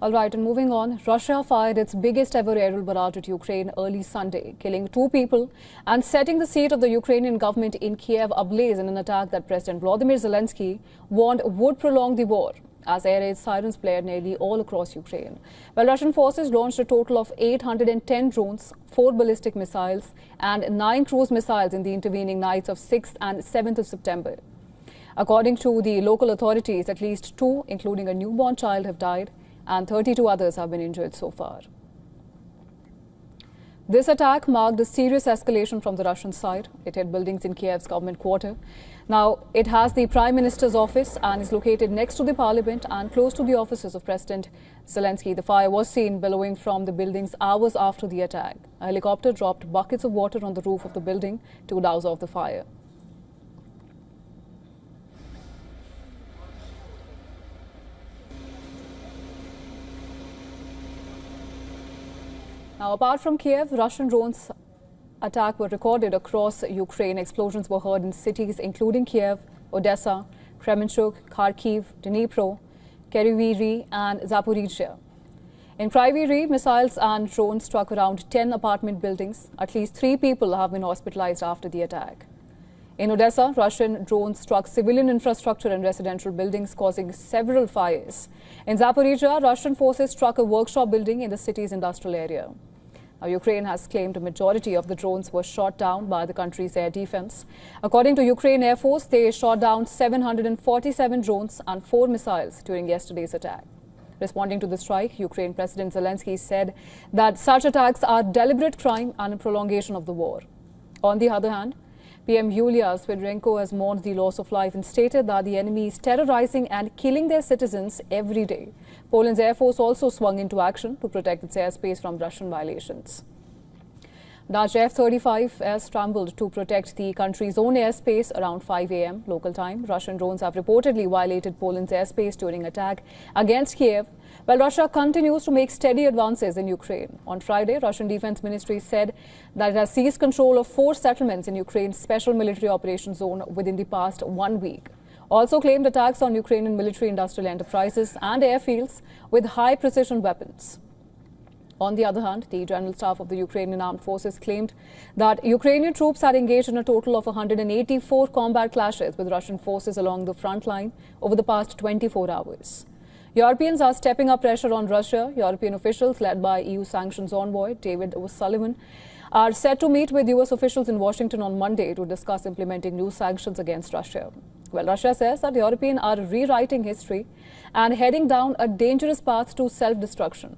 All right, and moving on, Russia fired its biggest ever aerial barrage at Ukraine early Sunday, killing 2 people and setting the seat of the Ukrainian government in Kyiv ablaze in an attack that President Volodymyr Zelensky warned would prolong the war, as air raid sirens blared nearly all across Ukraine. Well, Russian forces launched a total of 810 drones, 4 ballistic missiles and 9 cruise missiles in the intervening nights of 6th and 7th of September. According to the local authorities, at least 2, including a newborn child, have died, and 32 others have been injured so far. This attack marked a serious escalation from the Russian side. It hit buildings in Kyiv's government quarter. Now, it has the Prime Minister's office and is located next to the parliament and close to the offices of President Zelensky. The fire was seen billowing from the buildings hours after the attack. A helicopter dropped buckets of water on the roof of the building to douse off the fire. Now, apart from Kyiv, Russian drones attack were recorded across Ukraine. Explosions were heard in cities including Kyiv, Odessa, Kremenchuk, Kharkiv, Dnipro, Kyiv and Zaporizhzhia. In Kyiv, missiles and drones struck around 10 apartment buildings. At least 3 people have been hospitalized after the attack. In Odessa, Russian drones struck civilian infrastructure and residential buildings, causing several fires. In Zaporizhzhia, Russian forces struck a workshop building in the city's industrial area. Now, Ukraine has claimed a majority of the drones were shot down by the country's air defense. According to Ukraine Air Force, they shot down 747 drones and 4 missiles during yesterday's attack. Responding to the strike, Ukraine President Zelensky said that such attacks are deliberate crime and a prolongation of the war. On the other hand, PM Yulia Svyridenko has mourned the loss of life and stated that the enemy is terrorizing and killing their citizens every day. Poland's Air Force also swung into action to protect its airspace from Russian violations. Dutch F-35 scrambled to protect the country's own airspace around 5 a.m. local time. Russian drones have reportedly violated Poland's airspace during attack against Kyiv, while Russia continues to make steady advances in Ukraine. On Friday, Russian Defense Ministry said that it has seized control of 4 settlements in Ukraine's special military operations zone within the past 1 week. Also claimed attacks on Ukrainian military industrial enterprises and airfields with high-precision weapons. On the other hand, the General Staff of the Ukrainian Armed Forces claimed that Ukrainian troops had engaged in a total of 184 combat clashes with Russian forces along the front line over the past 24 hours. Europeans are stepping up pressure on Russia. European officials, led by EU sanctions envoy David O'Sullivan, are set to meet with US officials in Washington on Monday to discuss implementing new sanctions against Russia. Well, Russia says that the Europeans are rewriting history and heading down a dangerous path to self-destruction.